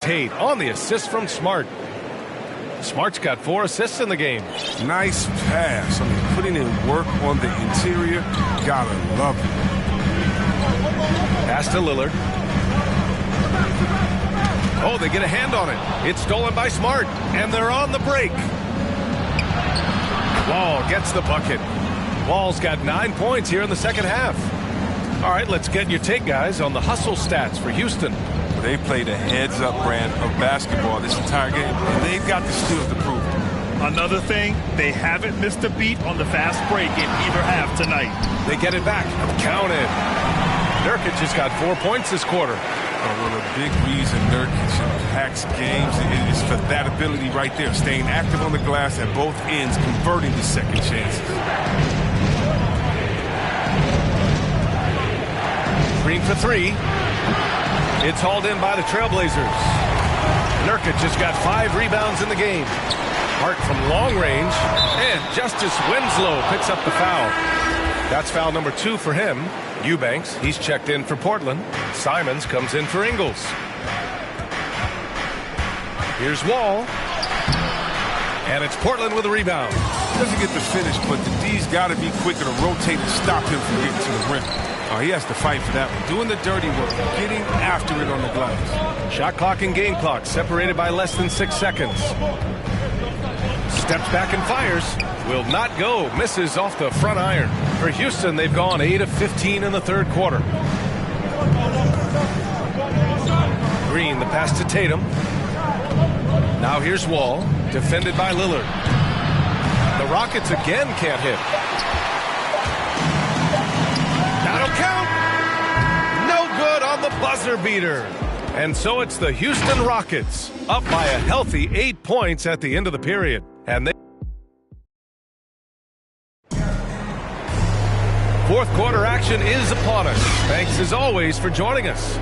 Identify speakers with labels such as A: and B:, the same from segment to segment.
A: Tate on the assist from Smart. Smart's got 4 assists in the game.
B: Nice pass. I mean, putting in work on the interior. Gotta love it.
A: Pass to Lillard. Oh, they get a hand on it. It's stolen by Smart, and they're on the break. Wall gets the bucket. Wall's got 9 points here in the second half. All right, let's get your take, guys, on the hustle stats for Houston.
B: They played a heads-up brand of basketball this entire game, and they've got the skills to prove it.
C: Another thing, they haven't missed a beat on the fast break in either half tonight.
A: They get it back. Counted. Nurkic has got 4 points this quarter.
B: Well, a big reason Nurkic impacts games is for that ability right there, staying active on the glass at both ends, converting the second chances.
A: Green for 3. It's hauled in by the Trailblazers. Nurkic has got 5 rebounds in the game. Hart from long range, and Justice Winslow picks up the foul. That's foul number 2 for him. Eubanks, he's checked in for Portland. Simons comes in for Ingles. Here's Wall. And it's Portland with a rebound.
B: Doesn't get the finish, but the D's got to be quicker to rotate and stop him from getting to the rim. Oh, he has to fight for that one. Doing the dirty work, getting after it on the glass.
A: Shot clock and game clock separated by less than 6 seconds. Steps back and fires. Will not go. Misses off the front iron. For Houston, they've gone 8 of 15 in the third quarter. Green, the pass to Tatum. Now here's Wall, defended by Lillard. The Rockets again can't hit. That'll count. No good on the buzzer beater. And so it's the Houston Rockets, up by a healthy 8 points at the end of the period. And they fourth quarter action is upon us. Thanks as always for joining us.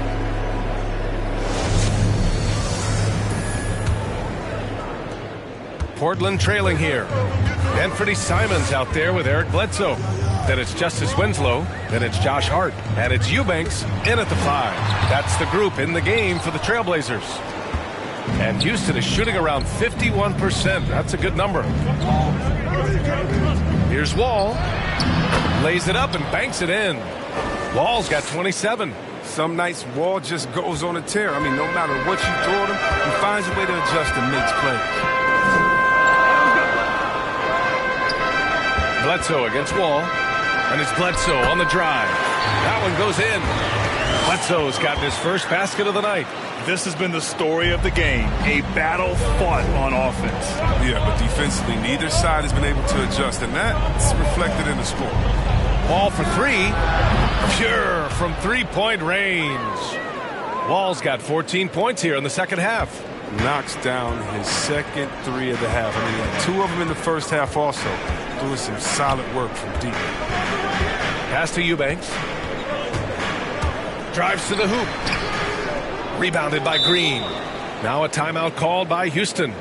A: Portland trailing here. Anthony Simons out there with Eric Bledsoe. Then it's Justice Winslow. Then it's Josh Hart. And it's Eubanks in at the 5. That's the group in the game for the Trailblazers. And Houston is shooting around 51%. That's a good number. Here's Wall. Lays it up and banks it in. Wall's got 27.
B: Some nights Wall just goes on a tear. I mean, no matter what you throw at him, he finds a way to adjust and makes plays.
A: Bledsoe against Wall. And it's Bledsoe on the drive. That one goes in. Bledsoe's gotten his first basket of the night.
C: This has been the story of the game. A battle fought on offense.
B: Yeah, but defensively, neither side has been able to adjust, and that's reflected in the score.
A: Wall for 3. Pure from three-point range. Wall's got 14 points here in the second half.
B: Knocks down his second 3 of the half. I mean, he had 2 of them in the first half also. Doing some solid work from deep.
A: Pass to Eubanks. Drives to the hoop. Rebounded by Green. Now a timeout called by Houston.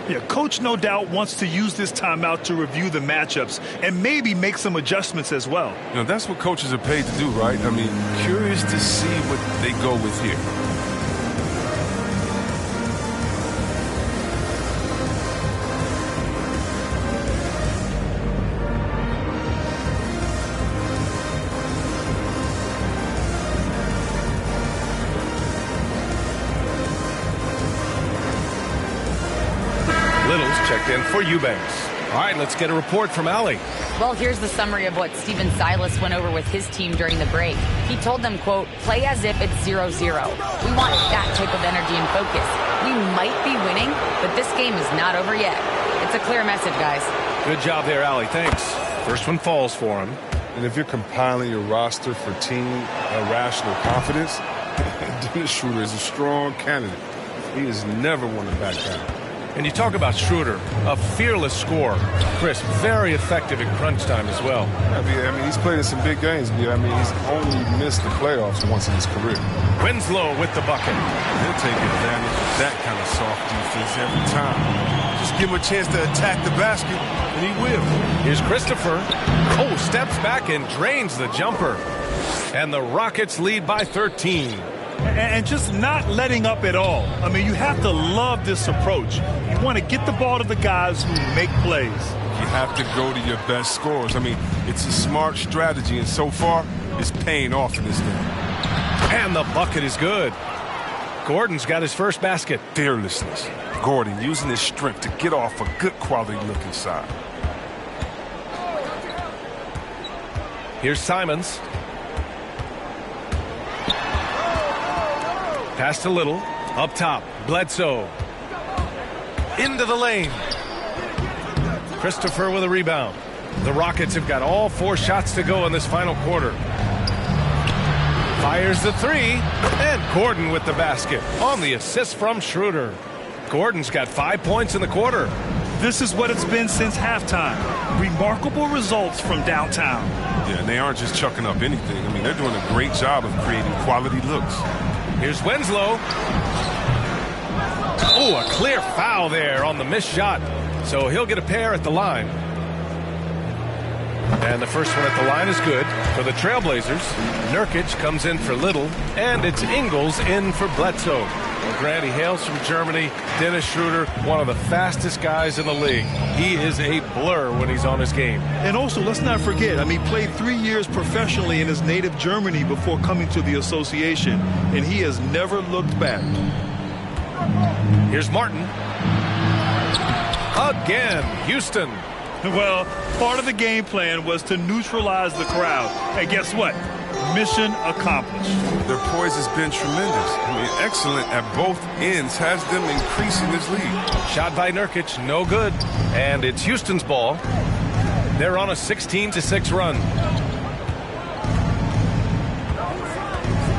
C: Yeah, coach no doubt wants to use this timeout to review the matchups and maybe make some adjustments as well.
B: You know, that's what coaches are paid to do, right? I mean, curious to see what they go with here.
A: Checked in for Eubanks. All right, let's get a report from Allie.
D: Well, here's the summary of what Stephen Silas went over with his team during the break. He told them, quote, play as if it's 0-0. We want that type of energy and focus. We might be winning, but this game is not over yet. It's a clear message, guys.
A: Good job there, Allie. Thanks. First one falls for him.
E: And if you're compiling your roster for team irrational confidence, Dennis Schroeder is a strong candidate. He has never won a back down.
A: And you talk about Schroeder, a fearless scorer. Chris, very effective in crunch time as well.
E: I mean, he's played in some big games. I mean, he's only missed the playoffs once in his career.
A: Winslow with the bucket.
B: He'll take advantage of that kind of soft defense every time. Just give him a chance to attack the basket, and he will.
A: Here's Christopher. Oh, steps back and drains the jumper. And the Rockets lead by 13.
C: and just not letting up at all. I mean, you have to love this approach. You want to get the ball to the guys who make plays.
B: You have to go to your best scorers. I mean, it's a smart strategy, and so far, it's paying off in this game.
A: And the bucket is good. Gordon's got his first basket.
B: Fearlessness. Gordon using his strength to get off a good quality look inside.
A: Here's Simons. Pass to Little. Up top. Bledsoe. Into the lane. Christopher with a rebound. The Rockets have got all 4 shots to go in this final quarter. Fires the 3. And Gordon with the basket on the assist from Schroeder. Gordon's got 5 points in the quarter.
C: This is what it's been since halftime. Remarkable results from downtown.
B: Yeah, and they aren't just chucking up anything. I mean, they're doing a great job of creating quality looks.
A: Here's Winslow. Oh, a clear foul there on the missed shot. So he'll get a pair at the line. And the first one at the line is good for the Trailblazers. Nurkic comes in for Little, and it's Ingles in for Bledsoe. Well, Grant, he hails from Germany. Dennis Schroeder, one of the fastest guys in the league. He is a blur when he's on his game.
C: And also, let's not forget, I mean, he played 3 years professionally in his native Germany before coming to the association, and he has never looked back.
A: Here's Martin. Again, Houston.
C: Well, part of the game plan was to neutralize the crowd. And guess what? Mission accomplished.
B: Their poise has been tremendous. I mean, excellent at both ends, has them increasing this lead.
A: Shot by Nurkic, no good. And it's Houston's ball. They're on a 16-6 run.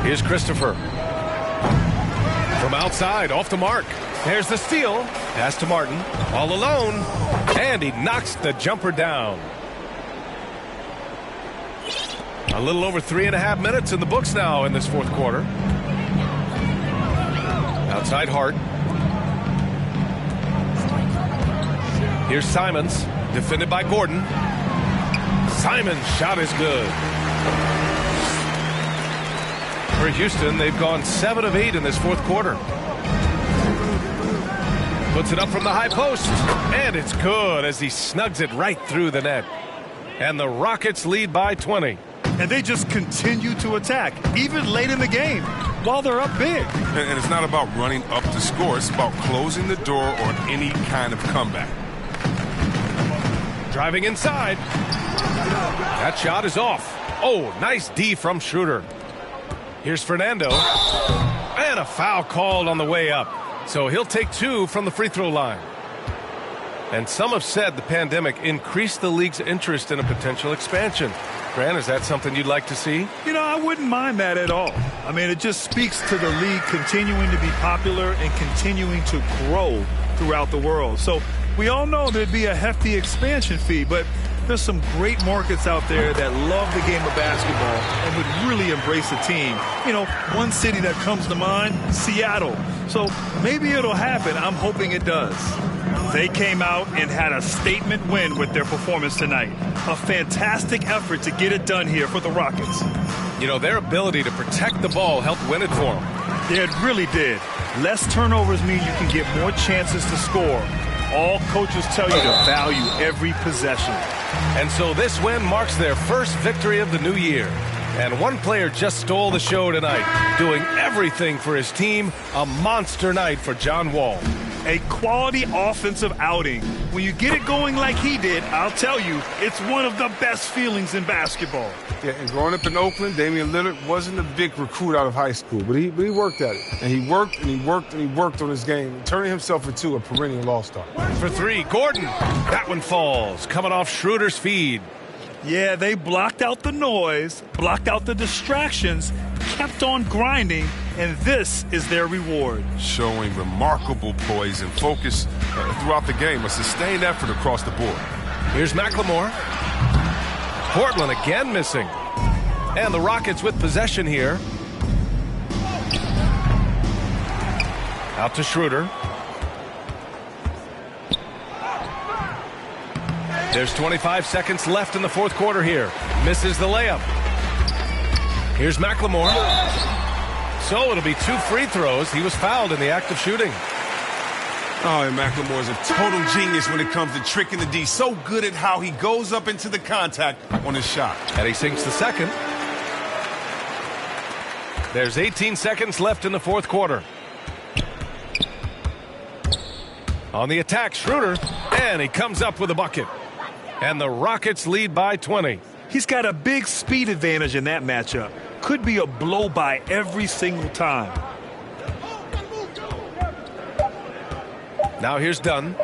A: Here's Christopher. From outside, off the mark. There's the steal. Pass to Martin. All alone. And he knocks the jumper down. A little over 3.5 minutes in the books now in this fourth quarter. Outside Hart. Here's Simons. Defended by Gordon. Simons' shot is good. For Houston, they've gone 7 of 8 in this fourth quarter. Puts it up from the high post, and it's good as he snugs it right through the net. And the Rockets lead by 20.
C: And they just continue to attack, even late in the game, while they're up big.
B: And it's not about running up to score. It's about closing the door on any kind of comeback.
A: Driving inside. That shot is off. Oh, nice D from Schroeder. Here's Fernando. And a foul called on the way up. So he'll take 2 from the free throw line. And some have said the pandemic increased the league's interest in a potential expansion. Grant, is that something you'd like to see?
C: You know, I wouldn't mind that at all. I mean, it just speaks to the league continuing to be popular and continuing to grow throughout the world. So we all know there'd be a hefty expansion fee, but there's some great markets out there that love the game of basketball and would really embrace a team. You know, one city that comes to mind, Seattle. So maybe it'll happen. I'm hoping it does. They came out and had a statement win with their performance tonight. A fantastic effort to get it done here for the Rockets.
A: You know, their ability to protect the ball helped win it for them.
C: Yeah, it really did. Less turnovers mean you can get more chances to score. All coaches tell you to value every possession.
A: And so this win marks their first victory of the new year. And one player just stole the show tonight, doing everything for his team. A monster night for John Wall.
C: A quality offensive outing. When you get it going like he did, I'll tell you, it's one of the best feelings in basketball.
E: Yeah, and growing up in Oakland, Damian Lillard wasn't a big recruit out of high school, but he worked at it. And he worked and he worked and he worked on his game, turning himself into a perennial all-star.
A: For 3, Gordon. That one falls, coming off Schroeder's feed.
C: Yeah, they blocked out the noise, blocked out the distractions, kept on grinding, and this is their reward.
B: Showing remarkable poise and focus throughout the game, a sustained effort across the board.
A: Here's McLemore. Portland again missing. And the Rockets with possession here. Out to Schroeder. There's 25 seconds left in the fourth quarter here. Misses the layup. Here's McLemore. So it'll be 2 free throws. He was fouled in the act of shooting.
B: Oh, and McLemore is a total genius when it comes to tricking the D. So good at how he goes up into the contact on his shot.
A: And he sinks the second. There's 18 seconds left in the fourth quarter. On the attack, Schroeder, and he comes up with a bucket. And the Rockets lead by 20.
C: He's got a big speed advantage in that matchup. Could be a blow-by every single time.
A: Now here's Dunn.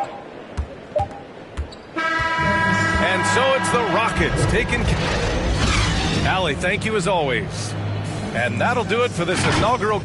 A: And so it's the Rockets taking. Allie, thank you as always. And that'll do it for this inaugural.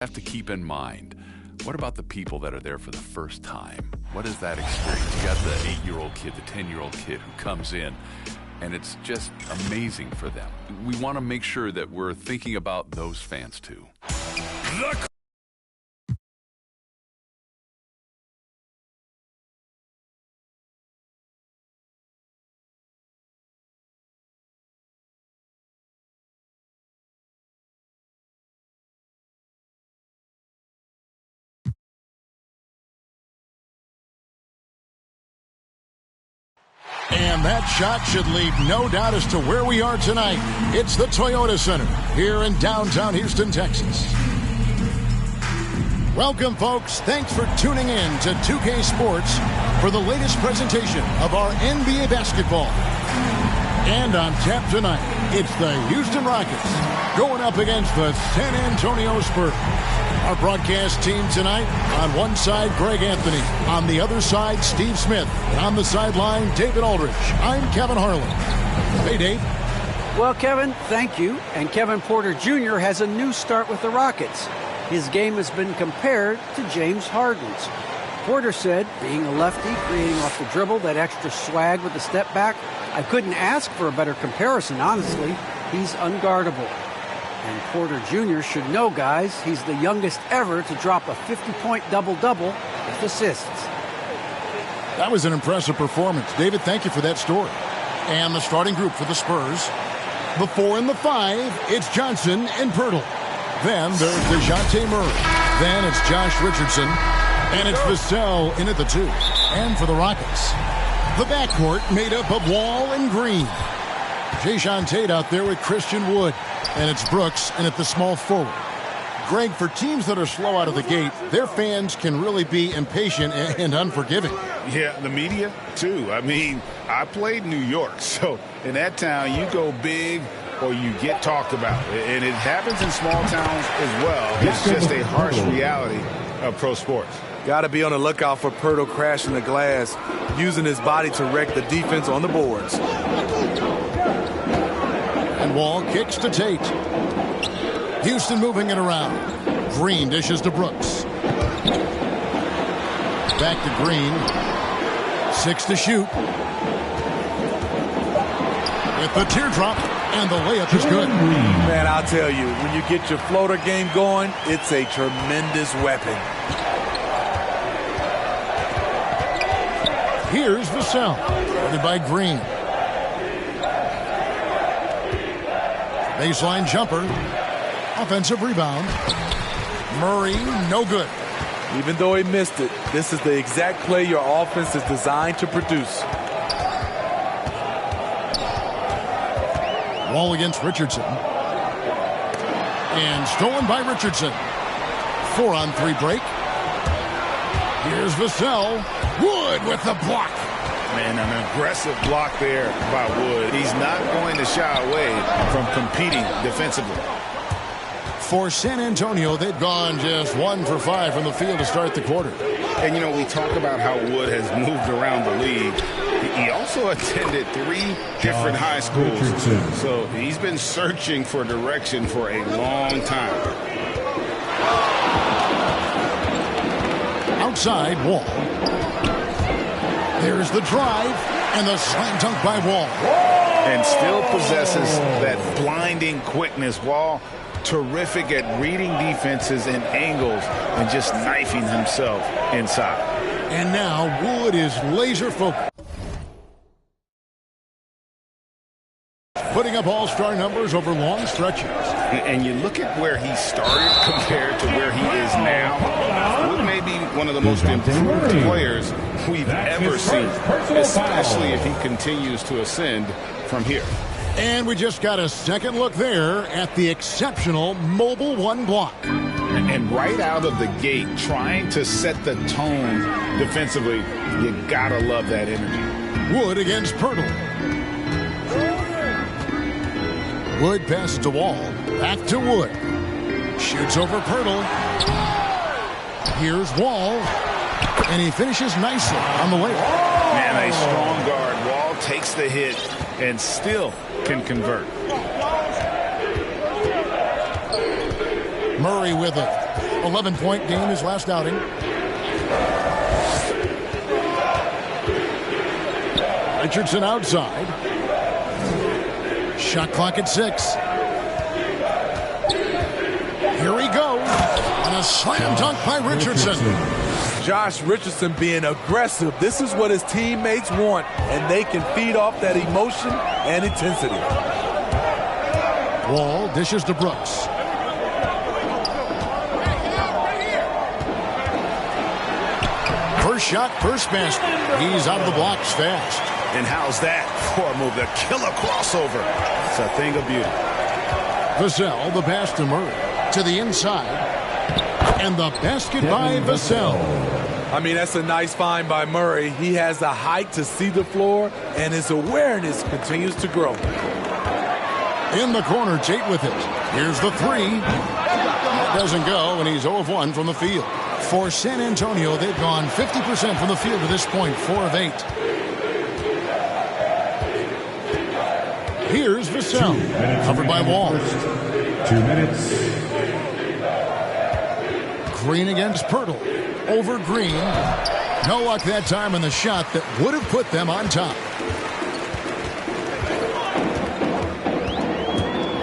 F: Have to keep in mind, what about the people that are there for the first time? What is that experience? You got the 8-year-old kid, the 10-year-old kid who comes in, and it's just amazing for them. We want to make sure that we're thinking about those fans too.
G: And that shot should leave no doubt as to where we are tonight. It's the Toyota Center here in downtown Houston, Texas. Welcome, folks. Thanks for tuning in to 2K Sports for the latest presentation of our NBA basketball. And on tap tonight, it's the Houston Rockets going up against the San Antonio Spurs. Our broadcast team tonight, on one side, Greg Anthony. On the other side, Steve Smith. And on the sideline, David Aldridge. I'm Kevin Harlan. Hey, Dave.
H: Well, Kevin, thank you. And Kevin Porter Jr. has a new start with the Rockets. His game has been compared to James Harden's. Porter said, being a lefty, creating off the dribble, that extra swag with the step back, I couldn't ask for a better comparison, honestly. He's unguardable. And Porter Jr. should know, guys, he's the youngest ever to drop a 50-point double-double with assists.
G: That was an impressive performance. David, thank you for that story. And the starting group for the Spurs. The 4 and the 5, it's Johnson and Pirtle. Then there's DeJounte Murray. Then it's Josh Richardson. And it's Vassell in at the 2. And for the Rockets, the backcourt made up of Wall and Green. Jae'Sean Tate out there with Christian Wood. And it's Brooks in at the small forward. Greg, for teams that are slow out of the gate, their fans can really be impatient and unforgiving.
I: Yeah, the media, too. I mean, I played New York, so in that town, you go big or you get talked about. And it happens in small towns as well. It's just a harsh reality of pro sports.
J: Got to be on the lookout for Pirtle crashing the glass, using his body to wreck the defense on the boards.
G: And Wall kicks to Tate. Houston moving it around. Green dishes to Brooks. Back to Green. 6 to shoot. With the teardrop, and the layup is good.
J: Man, I'll tell you, when you get your floater game going, it's a tremendous weapon.
G: Here's Vassell, guarded by Green. Baseline jumper. Offensive rebound. Murray, no good.
J: Even though he missed it, this is the exact play your offense is designed to produce.
G: Wall against Richardson. And stolen by Richardson. 4-on-3 break. Here's Vassell. Wood with the block.
I: Man, an aggressive block there by Wood. He's not going to shy away from competing defensively.
G: For San Antonio, they've gone just 1 for 5 from the field to start the quarter.
I: And, you know, we talk about how Wood has moved around the league. He also attended 3 different high schools. So he's been searching for direction for a long time.
G: Outside, Wall. There's the drive and the slam dunk by Wall.
I: And still possesses that blinding quickness. Wall, terrific at reading defenses and angles and just knifing himself inside.
G: And now Wood is laser focused. Putting up all-star numbers over long stretches.
I: And you look at where he started compared to where he is now. Wood may be one of the most improved players we've ever seen, especially if he continues to ascend from here.
G: And we just got a second look there at the exceptional Mobile One block.
I: And right out of the gate, trying to set the tone defensively, you gotta love that energy.
G: Wood against Pirtle. Wood passes to Wall. Back to Wood. Shoots over Pirtle. Here's Wall. And he finishes nicely on the way.
I: Man, a strong guard. Wall takes the hit and still can convert.
G: Murray with it. 11-point game his last outing. Richardson outside. Shot clock at 6. Here he goes. And a slam dunk by Richardson.
J: Josh Richardson being aggressive. This is what his teammates want, and they can feed off that emotion and intensity.
G: Wall dishes to Brooks. First shot, first basket. He's out of the blocks fast.
I: And how's that for a move? The killer crossover. It's a thing of beauty.
G: Vassell, the pass to Murray. To the inside. And the basket by Vassell.
J: I mean, that's a nice find by Murray. He has the height to see the floor, and his awareness continues to grow.
G: In the corner, Tate with it. Here's the three. That doesn't go, and he's 0 of 1 from the field. For San Antonio, they've gone 50% from the field to this point, 4 of 8. Here's Vassell, covered by Wall.
K: 2 minutes.
G: Green against Pirtle. Over Green. No luck that time on the shot that would have put them on top.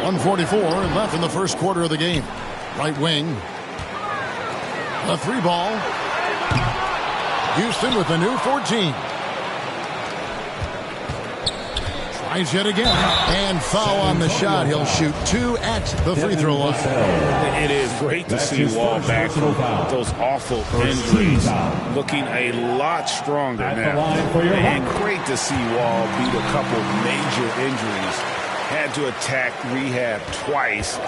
G: 1:44 left in the first quarter of the game. Right wing. A 3 ball. Houston with a new 14. Tries yet again. And foul on the shot. He'll shoot 2 at the free throw line.
I: It is great to see Wall back from those awful injuries, looking a lot stronger now. And great to see Wall beat a couple major injuries. Had to attack rehab twice.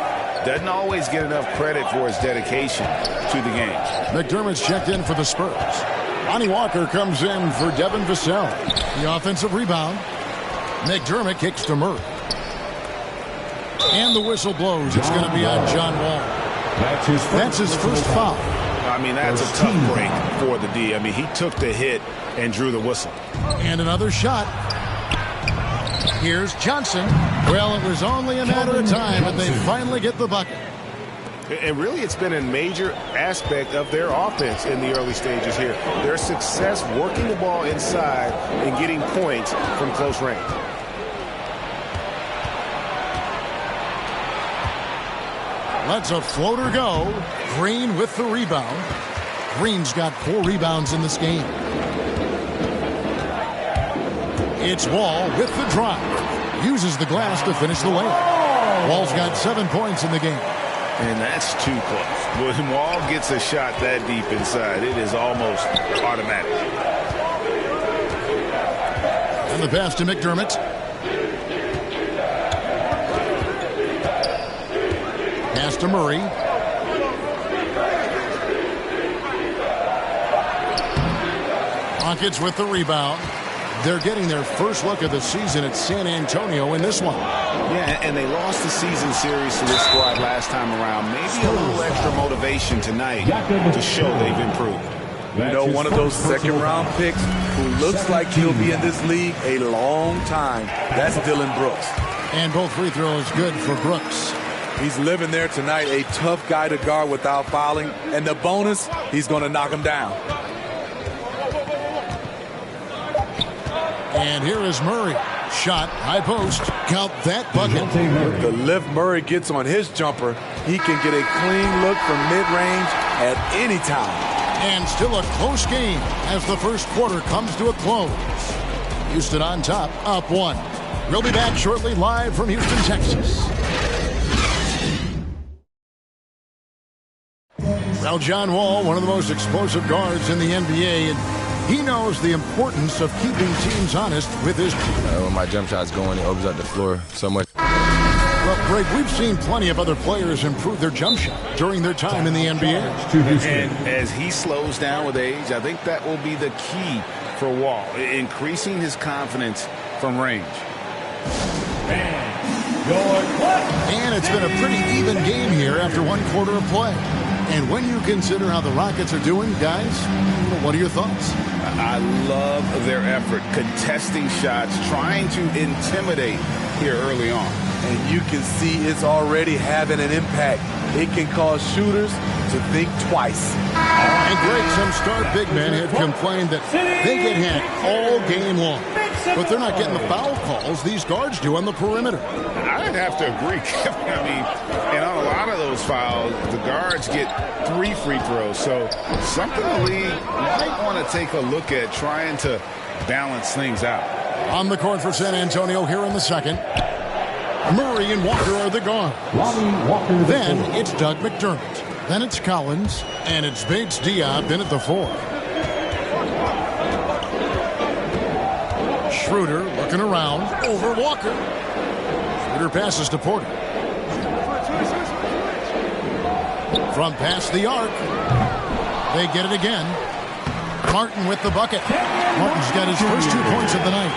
I: Doesn't always get enough credit for his dedication to the game.
G: McDermott's checked in for the Spurs. Lonnie Walker comes in for Devin Vassell. The offensive rebound. McDermott kicks to Murray. And the whistle blows. It's going to be on John Wall. That's his first foul.
I: I mean, that's a tough break for the D. I mean, he took the hit and drew the whistle.
G: And another shot. Here's Johnson. Well, it was only a matter of time, but they finally get the bucket.
I: And really, it's been a major aspect of their offense in the early stages here. Their success working the ball inside and getting points from close range.
G: Lets a floater go. Green with the rebound. Green's got 4 rebounds in this game. It's Wall with the drive. Uses the glass to finish the layup. Wall's got 7 points in the game.
I: And that's too close. When Wall gets a shot that deep inside, it is almost automatic.
G: And the pass to McDermott. Pass to Murray. Rockets with the rebound. They're getting their first look of the season at San Antonio in this one.
I: Yeah, and they lost the season series to this squad last time around. Maybe a little extra motivation tonight to show they've improved.
J: You know, one of those second-round picks who looks like he'll be in this league a long time. That's Dylan Brooks.
G: And both free throws good for Brooks.
J: He's living there tonight, a tough guy to guard without fouling. And the bonus, he's going to knock him down.
G: And here is Murray. Shot, high post. Count that bucket.
J: The lift Murray gets on his jumper, he can get a clean look from mid-range at any time.
G: And still a close game as the first quarter comes to a close. Houston on top, up 1. We'll be back shortly live from Houston, Texas. Well, John Wall, one of the most explosive guards in the NBA, and he knows the importance of keeping teams honest with his.
L: When my jump shot's going, it opens up the floor so much.
G: Well, Greg, we've seen plenty of other players improve their jump shot during their time in the NBA.
I: And as he slows down with age, I think that will be the key for Wall, increasing his confidence from range.
G: And it's been a pretty even game here after 1 quarter of play. And when you consider how the Rockets are doing, guys, what are your thoughts?
I: I love their effort, contesting shots, trying to intimidate here early on.
J: And you can see it's already having an impact. It can cause shooters to think twice.
G: And Greg, some star big men had complained that they get hit all game long. But they're not getting the foul calls these guards do on the perimeter.
I: I'd have to agree, Kevin. I mean, and on a lot of those fouls, the guards get 3 free throws. So something the league might want to take a look at trying to balance things out.
G: On the court for San Antonio here in the second. Murray and Walker are the guards. Then it's Doug McDermott. Then it's Collins. And it's Bates Diop in at the 4. Schroeder looking around over Walker. Schroeder passes to Porter. From past the arc. They get it again. Martin with the bucket. Martin's got his first 2 points of the night.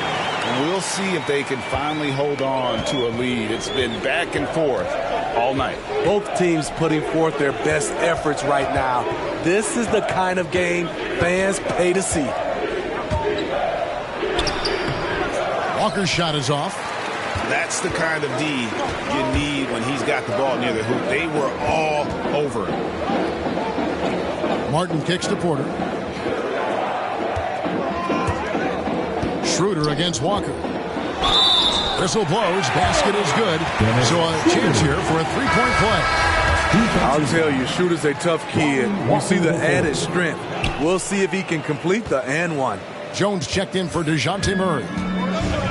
I: And we'll see if they can finally hold on to a lead. It's been back and forth all night.
J: Both teams putting forth their best efforts right now. This is the kind of game fans pay to see.
G: Walker's shot is off.
I: That's the kind of D you need when he's got the ball near the hoop. They were all over it.
G: Martin kicks to Porter. Schroeder against Walker. Whistle blows. Basket is good. So a chance here for a 3-point play.
J: I'll tell you, Schroeder's a tough kid. You see the added strength. We'll see if he can complete the and one.
G: Jones checked in for DeJounte Murray.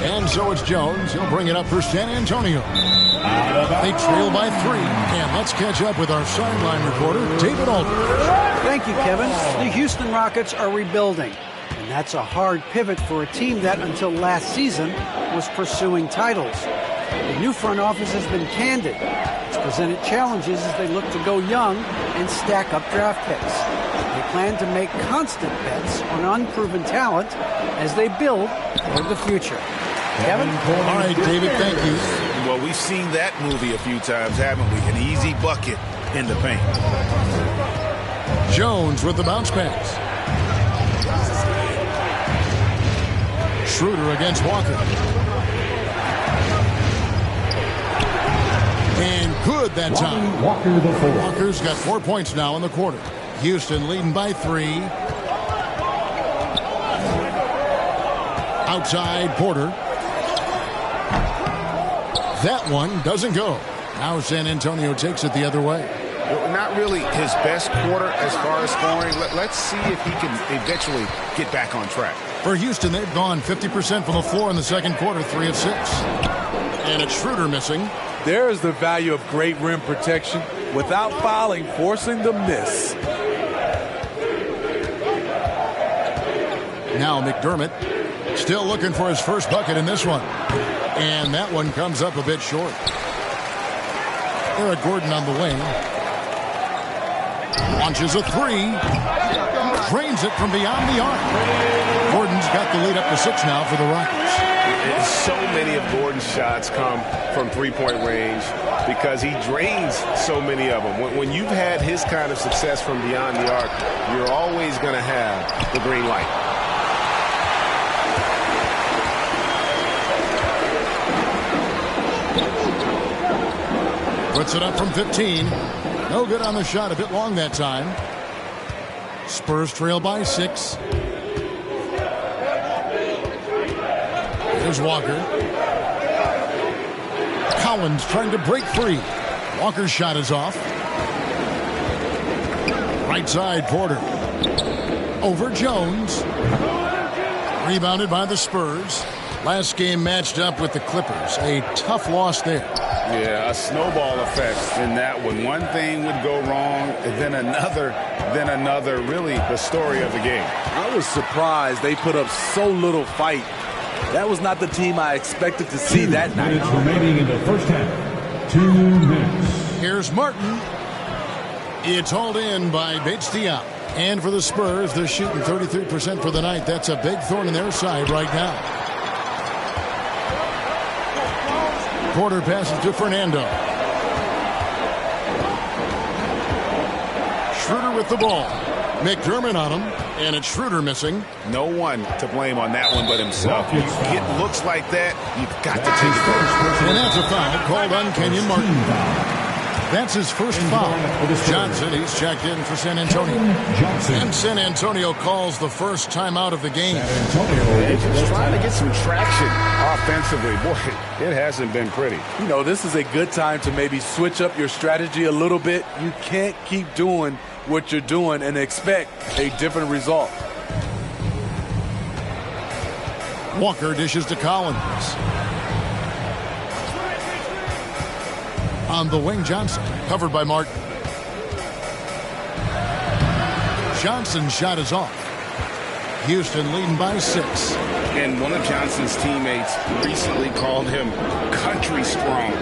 G: And so it's Jones. He'll bring it up for San Antonio. They trail by 3. And let's catch up with our sideline reporter, David Aldridge.
H: Thank you, Kevin. The Houston Rockets are rebuilding. And that's a hard pivot for a team that, until last season, was pursuing titles. The new front office has been candid. It's presented challenges as they look to go young and stack up draft picks. They plan to make constant bets on unproven talent as they build for the future. Kevin?
G: All right, David, thank you.
I: Well, we've seen that movie a few times, haven't we? An easy bucket in the paint.
G: Jones with the bounce pass. Schroeder against Walker. And good that time. Walker's got 4 points now in the quarter. Houston leading by 3. Outside Porter. That one doesn't go. Now San Antonio takes it the other way.
I: Not really his best quarter as far as scoring. Let's see if he can eventually get back on track.
G: For Houston, they've gone 50% from the floor in the second quarter, 3 of 6. And it's Schroeder missing.
J: There is the value of great rim protection without fouling, forcing the miss.
G: Now McDermott still looking for his first bucket in this one. And that one comes up a bit short. Eric Gordon on the wing. Launches a 3. Drains it from beyond the arc. Gordon's got the lead up to 6 now for the Rockets.
M: So many of Gordon's shots come from three-point range because he drains so many of them. When you've had his kind of success from beyond the arc, you're always going to have the green light.
G: Puts it up from 15. No good on the shot. A bit long that time. Spurs trail by 6. There's Walker. Collins trying to break free. Walker's shot is off. Right side, Porter. Over Jones. Rebounded by the Spurs. Last game matched up with the Clippers. A tough loss there.
I: Yeah, a snowball effect in that one. One thing would go wrong, then another. Really the story of the game.
J: I was surprised they put up so little fight. That was not the team I expected to see that night.
K: 2 minutes remaining in the first half. 2 minutes.
G: Here's Martin. It's hauled in by Bates Diop. And for the Spurs, they're shooting 33% for the night. That's a big thorn in their side right now. Porter passes to Fernando. Schroeder with the ball. McDermott on him, and it's Schroeder missing.
I: No one to blame on that one but himself. You get looks like that, you've got to take it.
G: And that's a foul called on Kenyon Martin. That's his first foul. Johnson, he's checked in for San Antonio. And San Antonio calls the first timeout of the game.
I: They're just trying to get some traction offensively. Boy, it hasn't been pretty.
J: You know, this is a good time to maybe switch up your strategy a little bit. You can't keep doing what you're doing and expect a different result.
G: Walker dishes to Collins. On the wing, Johnson, covered by Martin. Johnson's shot is off. Houston leading by 6.
I: And one of Johnson's teammates recently called him country strong.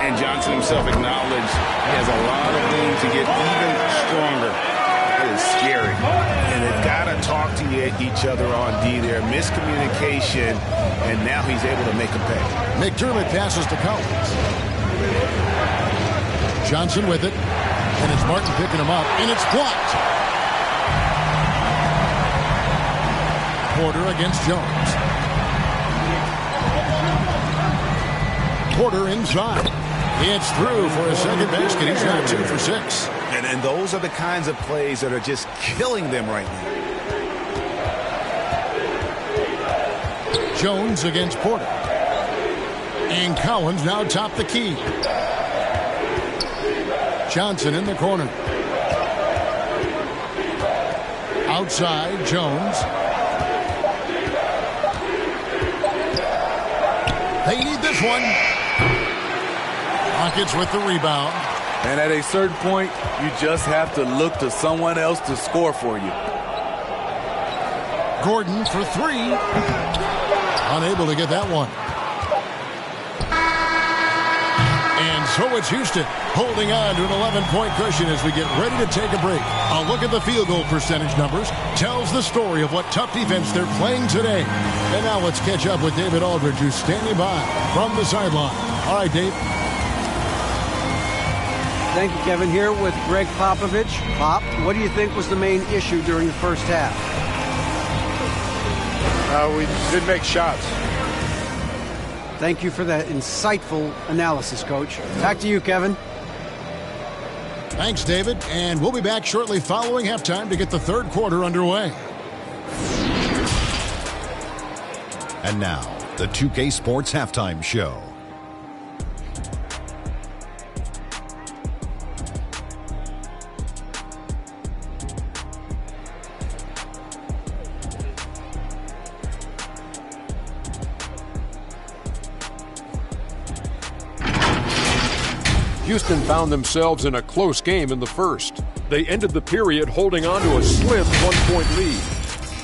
I: And Johnson himself acknowledged he has a lot of room to get even stronger. That is scary. And they've got to talk to each other on D there. Miscommunication, and now he's able to make a pay.
G: McDermott passes to Collins. Johnson with it. And it's Martin picking him up. And it's blocked. Porter against Jones. Porter inside. It's through for a second basket. He's now 2 for 6.
I: And those are the kinds of plays that are just killing them right now.
G: Jones against Porter. And Collins now top the key. Johnson in the corner. Outside, Jones. They need this one. Rockets with the rebound.
J: And at a certain point, you just have to look to someone else to score for you.
G: Gordon for 3. Unable to get that one. And so it's Houston holding on to an 11-point cushion as we get ready to take a break. A look at the field goal percentage numbers tells the story of what tough defense they're playing today. And now let's catch up with David Aldridge, who's standing by from the sideline. All right, Dave.
H: Thank you, Kevin. Here with Greg Popovich. Pop, what do you think was the main issue during the first half?
E: We didn't make shots.
H: Thank you for that insightful analysis, Coach. Back to you, Kevin.
G: Thanks, David. And we'll be back shortly following halftime to get the third quarter underway.
N: And now, the 2K Sports Halftime Show.
O: Houston found themselves in a close game in the first. They ended the period holding on to a slim 1-point lead.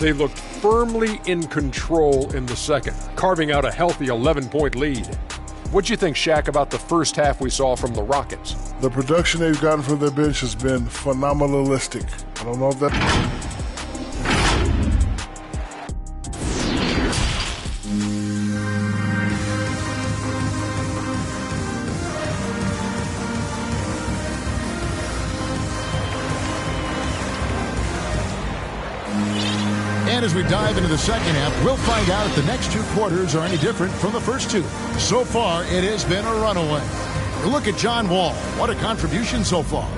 O: They looked firmly in control in the second, carving out a healthy 11-point lead. What'd you think, Shaq, about the first half we saw from the Rockets?
P: The production they've gotten from their bench has been phenomenalistic. I don't know if that...
G: And as we dive into the second half, we'll find out if the next 2 quarters are any different from the first 2. So far, it has been a runaway. Look at John Wall. What a contribution so far.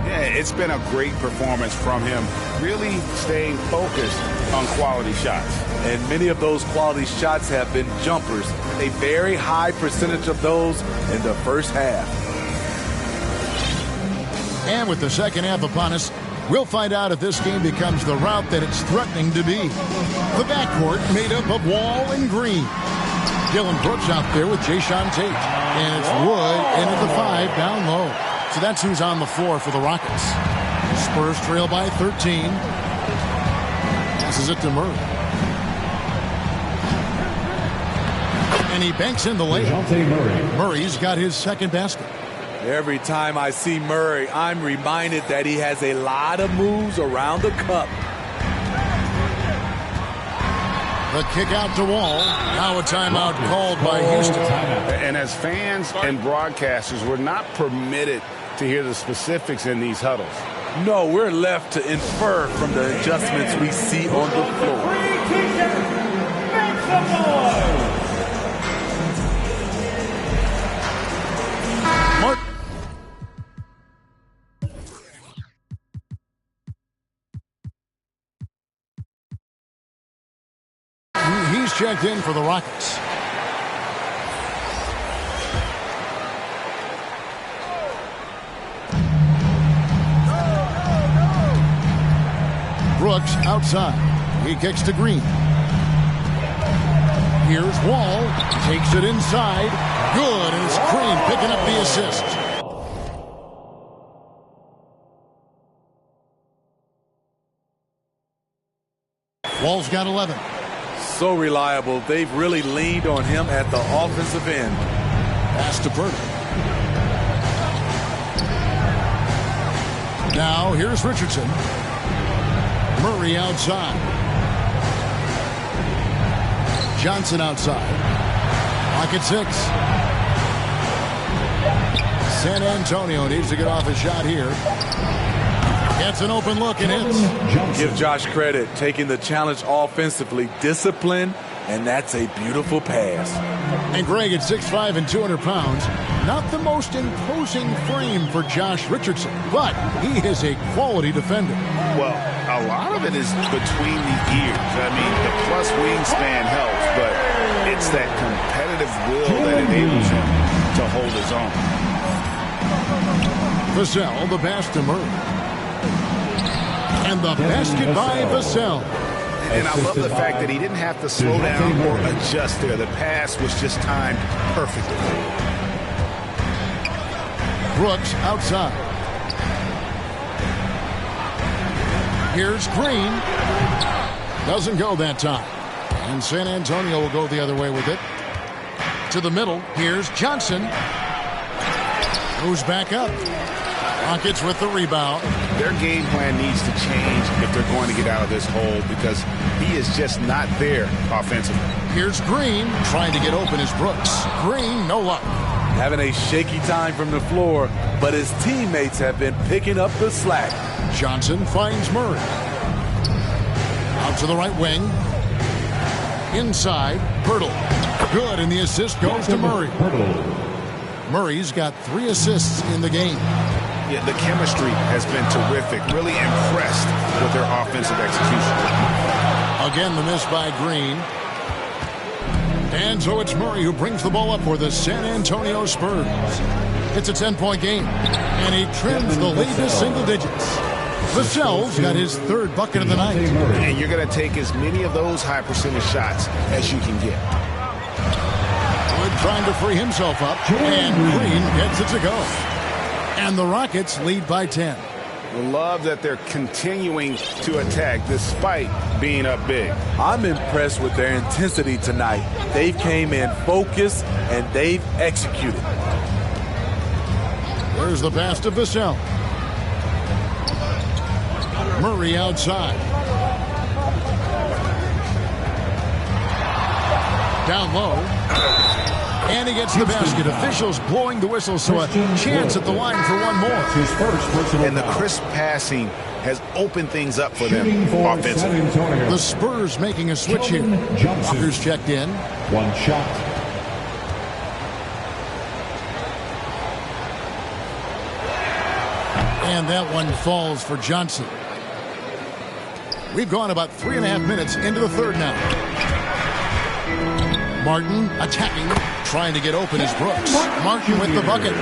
I: Yeah, it's been a great performance from him, really staying focused on quality shots.
J: And many of those quality shots have been jumpers. A very high percentage of those in the first half.
G: And with the second half upon us, we'll find out if this game becomes the route that it's threatening to be. The backcourt made up of Wall and Green. Dylan Brooks out there with Jayshawn Tate. And it's Wood into the 5 down low. So that's who's on the floor for the Rockets. Spurs trail by 13. Passes it to Murray. And he banks in the lane. Murray's got his second basket.
J: Every time I see Murray, I'm reminded that he has a lot of moves around the cup.
G: The kick out to Wall. Now a timeout called by Houston.
I: And as fans and broadcasters, we're not permitted to hear the specifics in these huddles.
J: No, we're left to infer from the adjustments we see on the floor.
G: checked in for the Rockets. Brooks outside. He kicks to Green. Here's Wall. Takes it inside. Good. And it's Green picking up the assist. Wall's got 11.
J: So reliable. They've really leaned on him at the offensive end.
G: Pass to Burton. Now here's Richardson. Murray outside. Johnson outside. Clock at 6. San Antonio needs to get off a shot here. Gets an open look and hits.
J: Give Josh credit, taking the challenge offensively, discipline, and that's a beautiful pass.
G: And Greg at 6'5" and 200 pounds, not the most imposing frame for Josh Richardson, but he is a quality defender.
I: Well, a lot of it is between the ears. I mean, the plus wingspan helps, but it's that competitive will that enables him to hold his own.
G: Vassell, the pass to Murray. And the basket by Vassell.
I: And I love the fact that he didn't have to slow down or adjust there. The pass was just timed perfectly.
G: Brooks outside. Here's Green. Doesn't go that time. And San Antonio will go the other way with it. To the middle. Here's Johnson. Goes back up. Rockets with the rebound.
I: Their game plan needs to change if they're going to get out of this hole because he is just not there offensively.
G: Here's Green. Trying to get open is Brooks. Green, no luck.
J: Having a shaky time from the floor, but his teammates have been picking up the slack.
G: Johnson finds Murray. Out to the right wing. Inside, Pirtle. Good, and the assist goes to Murray. Murray's got 3 assists in the game.
I: Yeah, the chemistry has been terrific. Really impressed with their offensive execution.
G: Again, the miss by Green. And so it's Murray who brings the ball up for the San Antonio Spurs. It's a 10-point game, and he trims the lead to single digits. Vassell's got his 3rd bucket of the night.
I: And you're going to take as many of those high percentage shots as you can get.
G: Wood trying to free himself up, and Green gets it to go. And the Rockets lead by 10.
I: Love that they're continuing to attack despite being up big.
J: I'm impressed with their intensity tonight. They've came in focused and they've executed.
G: There's the pass to Vassell. Murray outside. Down low. And he gets the basket. Officials blowing the whistle, so a chance at the line for one more.
I: And the crisp passing has opened things up for them offensively.
G: The Spurs making a switch here. Walker's checked in.
K: 1 shot.
G: And that one falls for Johnson. We've gone about 3.5 minutes into the 3rd now. Martin attacking, trying to get open is Brooks. Martin with the bucket.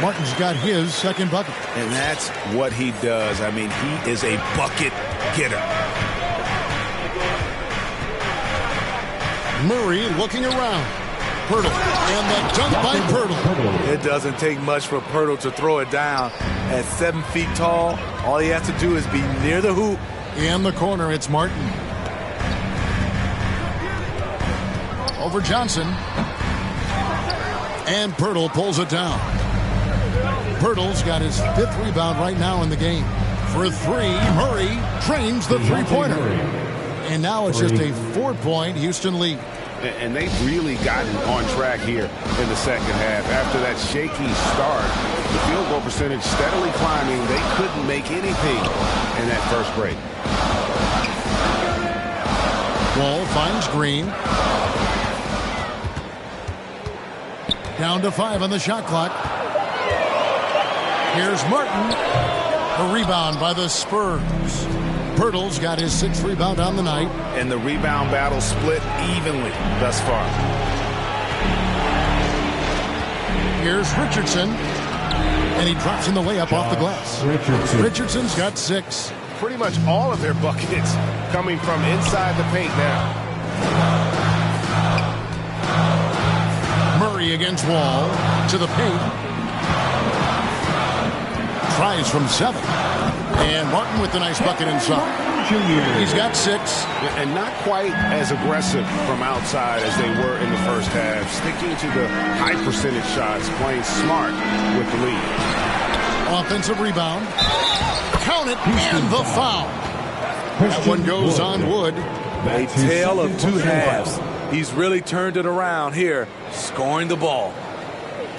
G: Martin's got his 2nd bucket.
I: And that's what he does. I mean, he is a bucket getter.
G: Murray looking around. Pirtle. And the dunk by Pirtle.
J: It doesn't take much for Pirtle to throw it down. At 7 feet tall, all he has to do is be near the hoop.
G: In the corner, it's Martin. Over Johnson. And Pirtle pulls it down. Pirtle's got his 5th rebound right now in the game. For 3, Murray drains the 3-pointer. And now it's just a 4-point Houston lead.
I: And they've really gotten on track here in the second half. After that shaky start, the field goal percentage steadily climbing. They couldn't make anything in that first break.
G: Wall finds Green. Down to 5 on the shot clock. Here's Martin. A rebound by the Spurs. Pirtle's got his 6th rebound on the night.
I: And the rebound battle split evenly thus far.
G: Here's Richardson. And he drops in the layup off the glass. Richardson's got 6.
M: Pretty much all of their buckets coming from inside the paint now.
G: Murray against Wall. To the paint. Tries from 7. And Martin with the nice bucket inside. He's got 6.
M: And not quite as aggressive from outside as they were in the first half. Sticking to the high percentage shots, playing smart with the lead.
G: Offensive rebound. Count it, and the foul. That one goes on Wood.
J: A tale of two halves. He's really turned it around here, scoring the ball.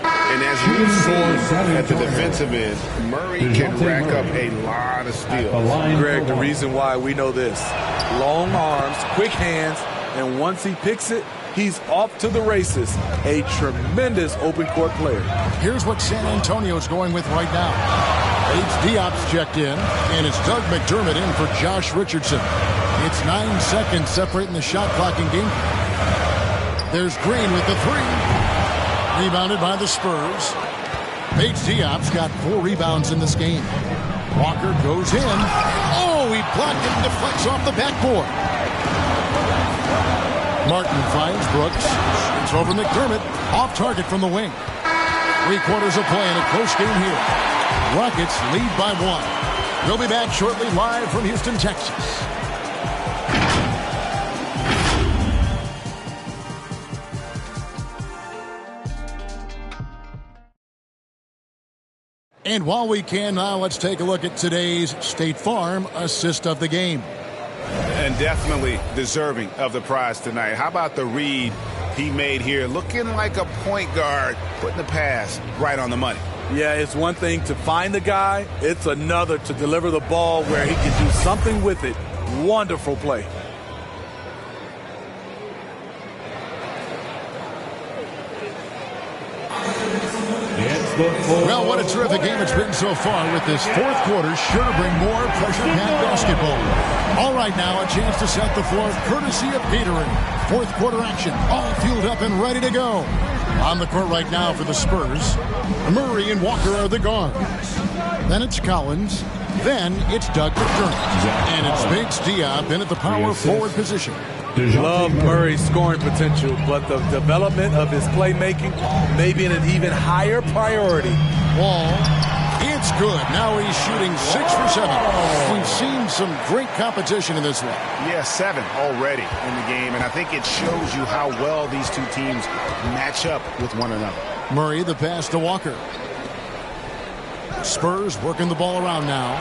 M: And as we've seen at the defensive end, Murray can rack up a lot of steals.
J: Greg, the reason why we know this. Long arms, quick hands, and once he picks it, he's off to the races. A tremendous open court player.
G: Here's what San Antonio's going with right now. Paige Diop's checked in, and it's Doug McDermott in for Josh Richardson. It's 9 seconds separating the shot clock and game. There's Green with the 3. Rebounded by the Spurs. Paige Diop's got 4 rebounds in this game. Walker goes in. Oh, he blocked it and deflects off the backboard. Martin finds Brooks. It's over McDermott. Off target from the wing. 3/4 of play in a close game here. Rockets lead by 1. We'll be back shortly live from Houston, Texas. And while we can now, let's take a look at today's State Farm assist of the game.
I: And definitely deserving of the prize tonight. How about the read he made here? Looking like a point guard, putting the pass right on the money.
J: Yeah, it's one thing to find the guy. It's another to deliver the ball where he can do something with it. Wonderful play.
G: Well, what a terrific game it's been so far, with this 4th quarter sure to bring more pressure-packed basketball. All right, now a chance to set the floor courtesy of Gatorade. 4th quarter action, all fueled up and ready to go. On the court right now for the Spurs, Murray and Walker are the guards. Then it's Collins. Then it's Doug McDermott. And it's Paige Diop in at the power forward position.
J: Love Murray's scoring potential, but the development of his playmaking may be an even higher priority.
G: Wall, it's good. Now he's shooting 6 for 7. We've seen some great competition in this one.
I: Yeah, 7 already in the game, and I think it shows you how well these two teams match up with one another.
G: Murray, the pass to Walker. Spurs working the ball around now.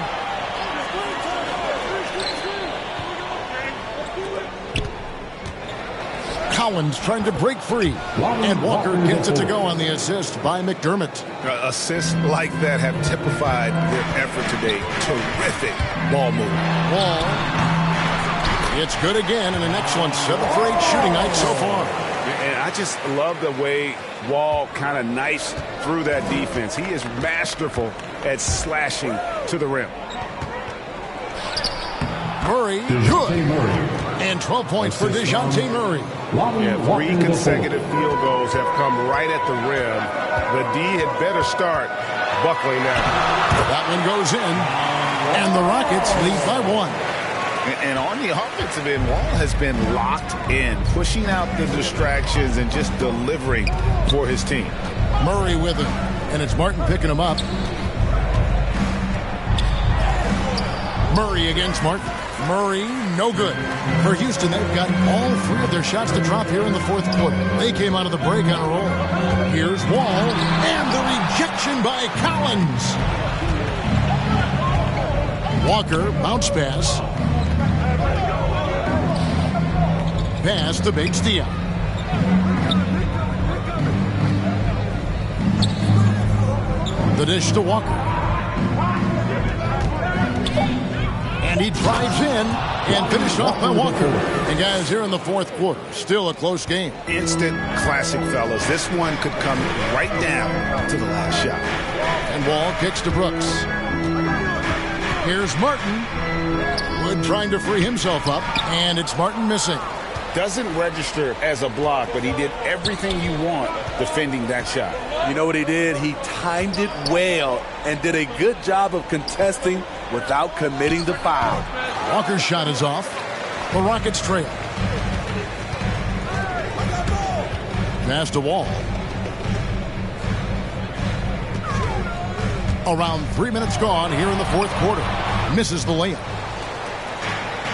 G: Collins trying to break free. And Walker gets it to go on the assist by McDermott.
I: Assists like that have typified their effort today. Terrific ball move.
G: Wall. It's good again, and an excellent 7 for 8 shooting night so far.
I: And I just love the way Wall kind of knifed through that defense. He is masterful at slashing to the rim.
G: Murray, good. And 12 points for DeJounte Murray.
M: Yeah, 3 consecutive field goals have come right at the rim. The D had better start buckling now.
G: That one goes in, and the Rockets lead by 1.
I: And on the offensive end, Wall has been locked in, pushing out the distractions and just delivering for his team.
G: Murray with him, and it's Martin picking him up. Murray against Martin. Murray, no good. For Houston, they've got all 3 of their shots to drop here in the 4th quarter. They came out of the break on a roll. Here's Wall, and the rejection by Collins. Walker, bounce pass. Pass to Paige Diop. The dish to Walker. And he drives in and finished off by Walker. And guys, here in the 4th quarter, still a close game.
I: Instant classic, fellas. This one could come right down to the last shot.
G: And Wall kicks to Brooks. Here's Martin. Wood trying to free himself up, and it's Martin missing.
I: Doesn't register as a block, but he did everything you want defending that shot.
J: You know what he did? He timed it well and did a good job of contesting without committing the foul.
G: Walker's shot is off. The Rockets trail. Pass to Wall. Around 3 minutes gone here in the fourth quarter. Misses the layup.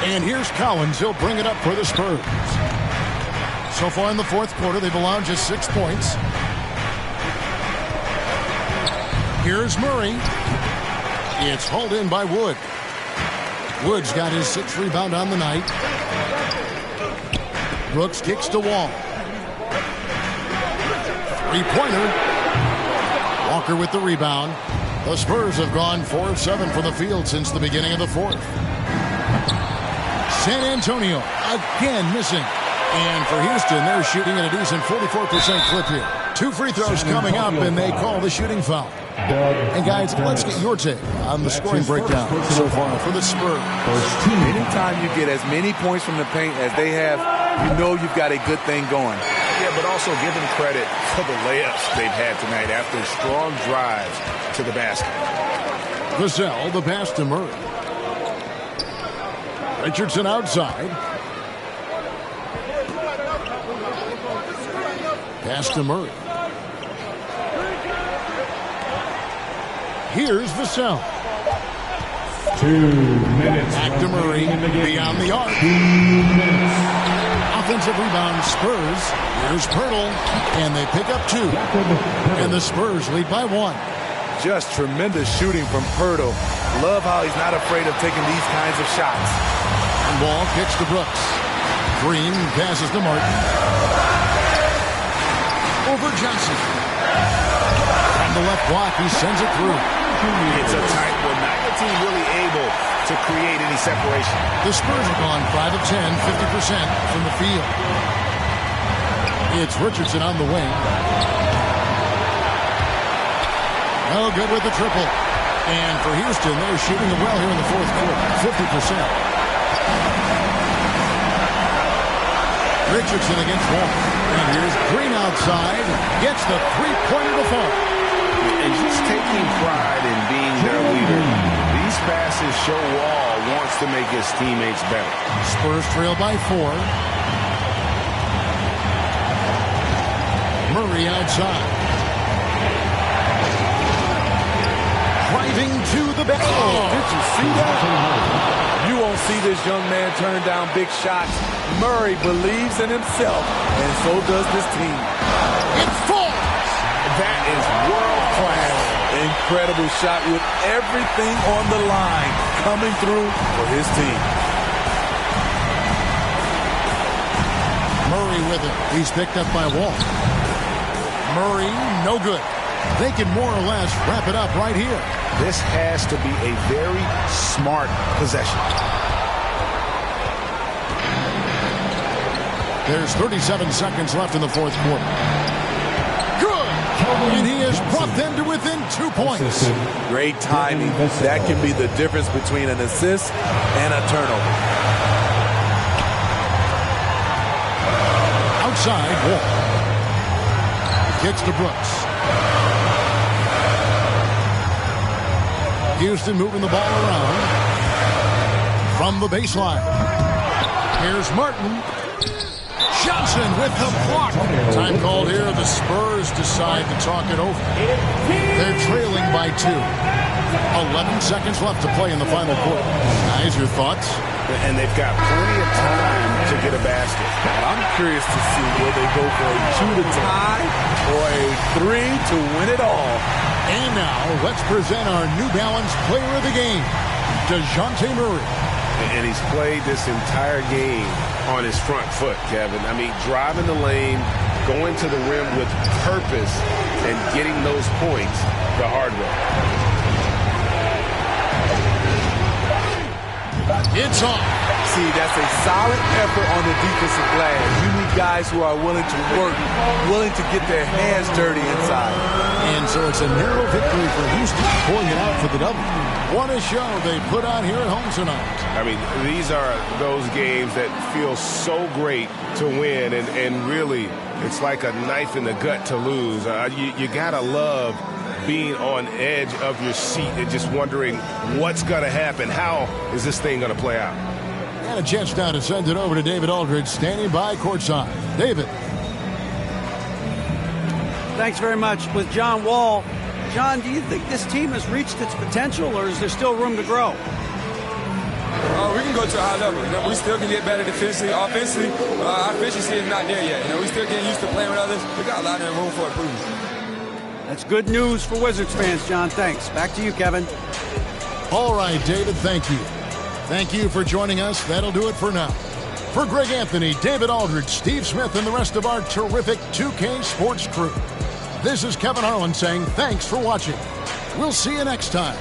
G: And here's Collins. He'll bring it up for the Spurs. So far in the fourth quarter, they've allowed just 6 points. Here's Murray. It's hauled in by Wood. Wood's got his 6th rebound on the night. Brooks kicks to Wall. Three-pointer. Walker with the rebound. The Spurs have gone 4 of 7 from the field since the beginning of the fourth. San Antonio again missing. And for Houston, they're shooting at a decent 44% clip here. 2 free throws coming up, and they call the shooting foul. And guys, let's get your take on the scoring breakdown so far for the Spurs.
J: Anytime you get as many points from the paint as they have, you know you've got a good thing going.
I: Yeah, but also give them credit for the layups they've had tonight after strong drives to the basket.
G: Vassell, the pass to Murray. Richardson outside. Pass to Murray. Here's Vassell.
K: 2 minutes.
G: Back to Murray. Beyond the arc.
K: 2 minutes.
G: Offensive rebound, Spurs. Here's Pirtle. And they pick up 2. And the Spurs lead by 1.
J: Just tremendous shooting from Pirtle. Love how he's not afraid of taking these kinds of shots.
G: And Wall kicks to Brooks. Green passes to Martin. Over Johnson. From the left block, he sends it through.
I: It's a tight one. Neither team really able to create any separation.
G: The Spurs have gone 5 of 10, 50% from the field. It's Richardson on the wing. Oh, good with the triple. And for Houston, they're shooting it well here in the fourth quarter, 50%. Richardson against Wall. And here's Green outside. Gets the three-pointer to fall.
I: And just taking pride in being their leader. These passes show Wall wants to make his teammates better.
G: Spurs trail by 4. Murray outside. Driving to the basket.
J: Oh, did you see that? You won't see this young man turn down big shots. Murray believes in himself, and so does this team.
G: It falls.
J: That is world-class. Incredible shot with everything on the line coming through for his team.
G: Murray with it. He's picked up by Wall. Murray, no good. They can more or less wrap it up right here.
I: This has to be a very smart possession.
G: There's 37 seconds left in the fourth quarter. Good! And he has brought them to within 2 points.
J: Great timing. That can be the difference between an assist and a turnover.
G: Outside, Wall. Kicks to Brooks. Houston moving the ball around. From the baseline. Here's Martin. Johnson with the block. Time called here. The Spurs decide to talk it over. They're trailing by 2. 11 seconds left to play in the final quarter. Guys, your thoughts?
I: And they've got plenty of time to get a basket.
J: I'm curious to see will they go for a 2 to tie or a 3 to win it all.
G: And now, let's present our New Balance player of the game, DeJounte Murray.
I: And he's played this entire game on his front foot, Kevin. I mean, driving the lane, going to the rim with purpose, and getting those points the hard way.
G: It's off.
J: See, that's a solid effort on the defensive glass. You need guys who are willing to work, willing to get their hands dirty inside.
G: And so it's a narrow victory for Houston, pulling it out for the W. What a show they put on here at home tonight.
M: I mean, these are those games that feel so great to win, and really, it's like a knife in the gut to lose. You gotta love being on edge of your seat and just wondering what's going to happen. How is this thing going to play out?
G: And a chance now to send it over to David Aldridge, standing by courtside. David.
H: Thanks very much. With John Wall. John, do you think this team has reached its potential, or is there still room to grow?
Q: We can go to a high level. We still can get better defensively. Offensively, our efficiency is not there yet. We still getting used to playing with others. We got a lot of room for improvement.
H: That's good news for Wizards fans, John. Thanks. Back to you, Kevin.
G: All right, David, thank you. Thank you for joining us. That'll do it for now. For Greg Anthony, David Aldridge, Steve Smith, and the rest of our terrific 2K Sports crew, this is Kevin Harlan saying thanks for watching. We'll see you next time.